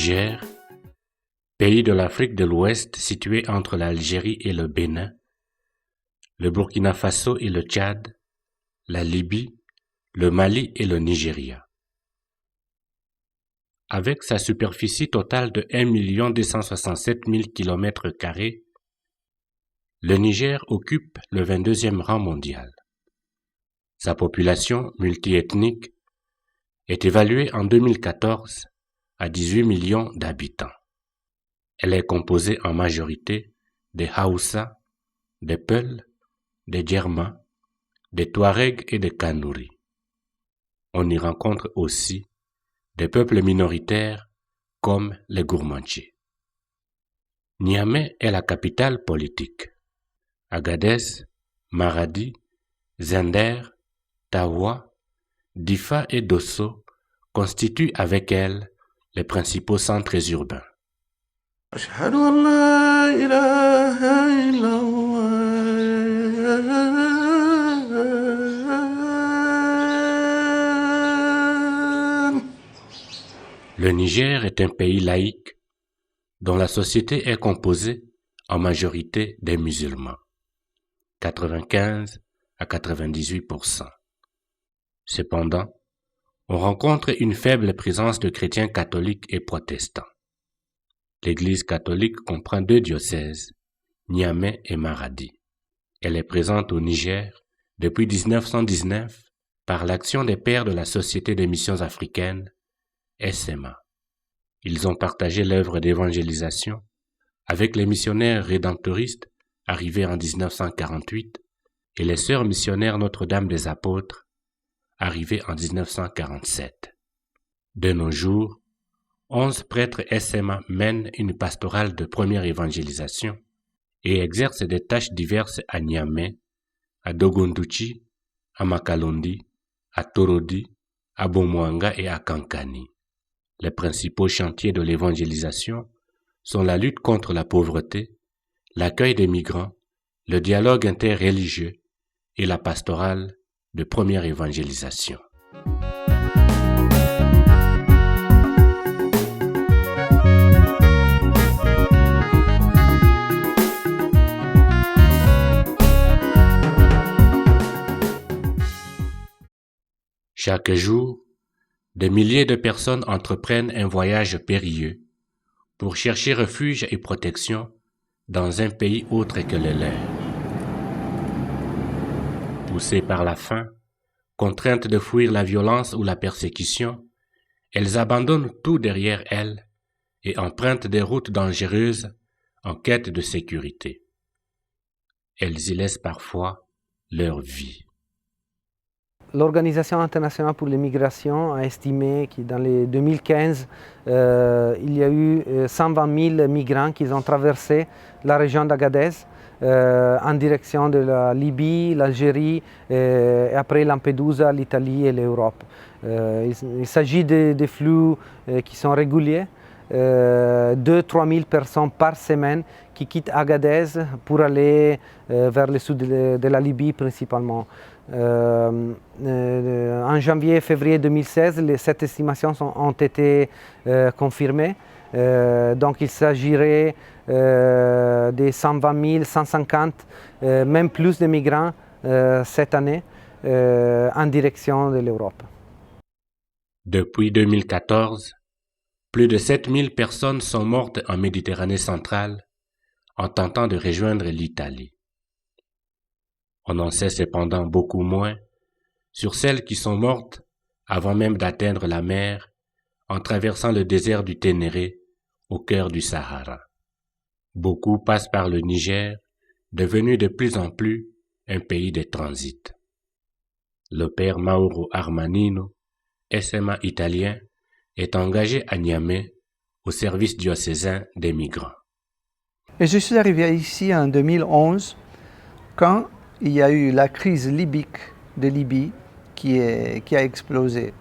Niger, pays de l'Afrique de l'Ouest situé entre l'Algérie et le Bénin, le Burkina Faso et le Tchad, la Libye, le Mali et le Nigeria. Avec sa superficie totale de 1 267 000 km², le Niger occupe le 22e rang mondial. Sa population multiethnique est évaluée en 2014 à 18 millions d'habitants. Elle est composée en majorité des Haoussa, des Peuls, des Djerma, des Touaregs et des Kanouris. On y rencontre aussi des peuples minoritaires comme les Gourmandchis. Niamey est la capitale politique. Agadez, Maradi, Zender, Tawa, Difa et Dosso constituent avec elle les principaux centres urbains. أشهد أن لا إله إلا الله. Le Niger est un pays laïque dont la société est composée en majorité des musulmans, 95 à 98%. Cependant, on rencontre une faible présence de chrétiens catholiques et protestants. L'Église catholique comprend 2 diocèses, Niamey et Maradi. Elle est présente au Niger depuis 1919 par l'action des pères de la Société des missions africaines, SMA. Ils ont partagé l'œuvre d'évangélisation avec les missionnaires rédemptoristes arrivés en 1948 et les sœurs missionnaires Notre-Dame des Apôtres arrivées en 1947. De nos jours, 11 prêtres SMA mènent une pastorale de première évangélisation et exercent des tâches diverses à Niamey, à Dogondouchi, à Makalondi, à Torodi, à Bomouanga et à Kankani. Les principaux chantiers de l'évangélisation sont la lutte contre la pauvreté, l'accueil des migrants, le dialogue interreligieux et la pastorale de première évangélisation. Chaque jour, des milliers de personnes entreprennent un voyage périlleux pour chercher refuge et protection dans un pays autre que le leur. Poussées par la faim, contraintes de fuir la violence ou la persécution, elles abandonnent tout derrière elles et empruntent des routes dangereuses en quête de sécurité. Elles y laissent parfois leur vie. L'Organisation internationale pour les migrations a estimé que dans les 2015, il y a eu 120 000 migrants qui ont traversé la région d'Agadez en direction de la Libye, l'Algérie et après Lampedusa, l'Italie et l'Europe. Il s'agit de flux qui sont réguliers, 2-3 000 personnes par semaine qui quittent Agadez pour aller vers le sud de la Libye principalement. En janvier et février 2016, cette estimation ont été confirmées. Donc il s'agirait de 120 000, 150, même plus de migrants cette année en direction de l'Europe. Depuis 2014, plus de 7 000 personnes sont mortes en Méditerranée centrale en tentant de rejoindre l'Italie. On en sait cependant beaucoup moins sur celles qui sont mortes avant même d'atteindre la mer en traversant le désert du Ténéré au cœur du Sahara. Beaucoup passent par le Niger, devenu de plus en plus un pays de transit. Le père Mauro Armanino, SMA italien, est engagé à Niamey au service diocésain des migrants. Et je suis arrivé ici en 2011 quand il y a eu la crise libyque de Libye qui a explosé.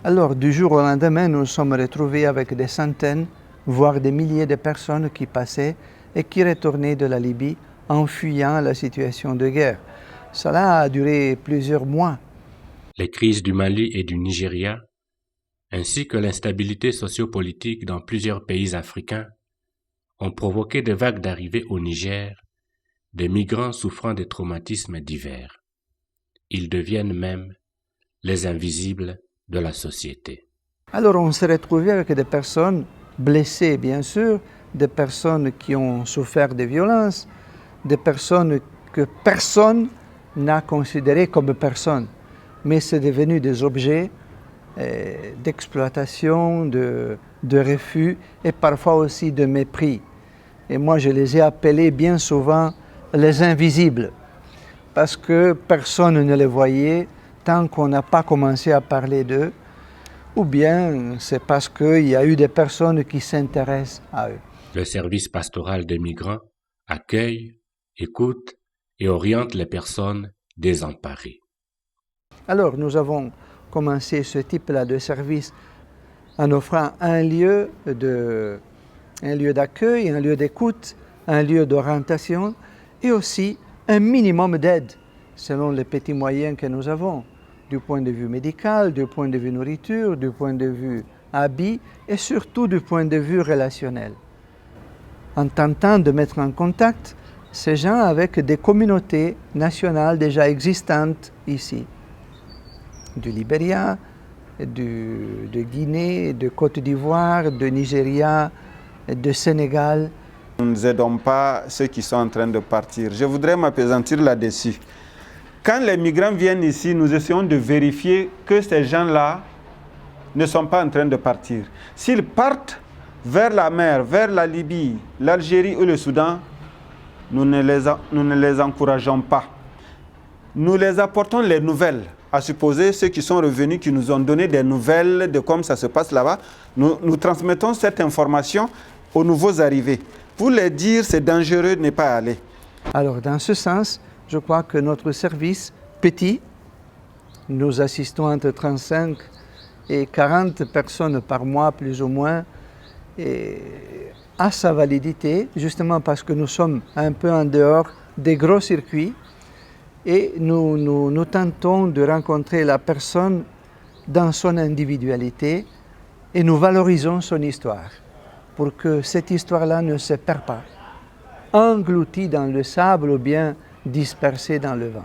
Alors du jour au lendemain, nous nous sommes retrouvés avec des centaines, voire des milliers de personnes qui passaient et qui retournaient de la Libye en fuyant la situation de guerre. Cela a duré plusieurs mois. Les crises du Mali et du Nigeria ainsi que l'instabilité sociopolitique dans plusieurs pays africains ont provoqué des vagues d'arrivées au Niger, des migrants souffrant de traumatismes divers. Ils deviennent même les invisibles de la société. Alors on s'est retrouvé avec des personnes blessées, bien sûr, des personnes qui ont souffert de violences, des personnes que personne n'a considérées comme personnes, mais c'est devenu des objets d'exploitation, de refus et parfois aussi de mépris. Et moi je les ai appelés bien souvent les invisibles, parce que personne ne les voyait tant qu'on n'a pas commencé à parler d'eux, ou bien c'est parce qu'il y a eu des personnes qui s'intéressent à eux. Le service pastoral des migrants accueille, écoute et oriente les personnes désemparées. Alors nous avons commencé ce type-là de service en offrant un lieu d'accueil, un lieu d'écoute, un lieu d'orientation et aussi un minimum d'aide selon les petits moyens que nous avons, du point de vue médical, du point de vue nourriture, du point de vue habits et surtout du point de vue relationnel. En tentant de mettre en contact ces gens avec des communautés nationales déjà existantes ici, du Libéria, de Guinée, de Côte d'Ivoire, de Nigeria, de Sénégal. Nous n'aidons pas ceux qui sont en train de partir. Je voudrais m'appesantir là-dessus. Quand les migrants viennent ici, nous essayons de vérifier que ces gens-là ne sont pas en train de partir. S'ils partent vers la mer, vers la Libye, l'Algérie ou le Soudan, nous ne les encourageons pas. Nous les apportons les nouvelles. À supposer ceux qui sont revenus, qui nous ont donné des nouvelles de comment ça se passe là-bas, nous transmettons cette information aux nouveaux arrivés. Pour les dire, c'est dangereux de ne pas aller. Alors, dans ce sens, je crois que notre service petit, nous assistons entre 35 et 40 personnes par mois, plus ou moins, et a sa validité, justement parce que nous sommes un peu en dehors des gros circuits et nous tentons de rencontrer la personne dans son individualité et nous valorisons son histoire pour que cette histoire-là ne se perd pas, engloutie dans le sable ou bien dispersée dans le vent.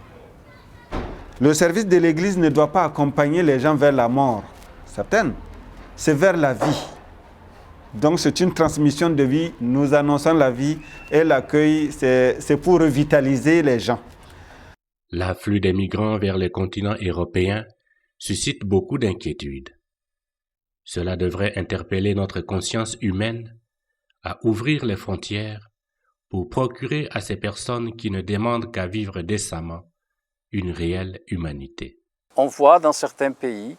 Le service de l'Église ne doit pas accompagner les gens vers la mort, certaines, c'est vers la vie. Donc c'est une transmission de vie, nous annonçons la vie et l'accueil, c'est pour revitaliser les gens. L'afflux des migrants vers les continents européens suscite beaucoup d'inquiétudes. Cela devrait interpeller notre conscience humaine à ouvrir les frontières pour procurer à ces personnes qui ne demandent qu'à vivre décemment une réelle humanité. On voit dans certains pays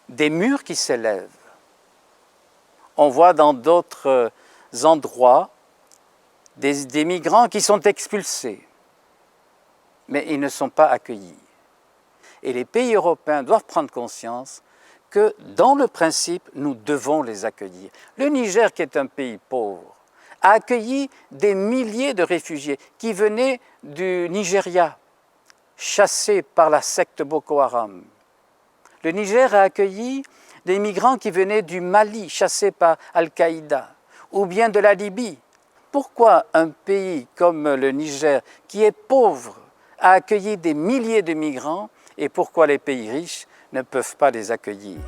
des murs qui s'élèvent. On voit dans d'autres endroits des migrants qui sont expulsés, mais ils ne sont pas accueillis. Et les pays européens doivent prendre conscience que, dans le principe, nous devons les accueillir. Le Niger, qui est un pays pauvre, a accueilli des milliers de réfugiés qui venaient du Nigeria, chassés par la secte Boko Haram. Le Niger a accueilli des migrants qui venaient du Mali, chassés par Al-Qaïda, ou bien de la Libye. Pourquoi un pays comme le Niger, qui est pauvre, a accueilli des milliers de migrants, et pourquoi les pays riches ne peuvent pas les accueillir ?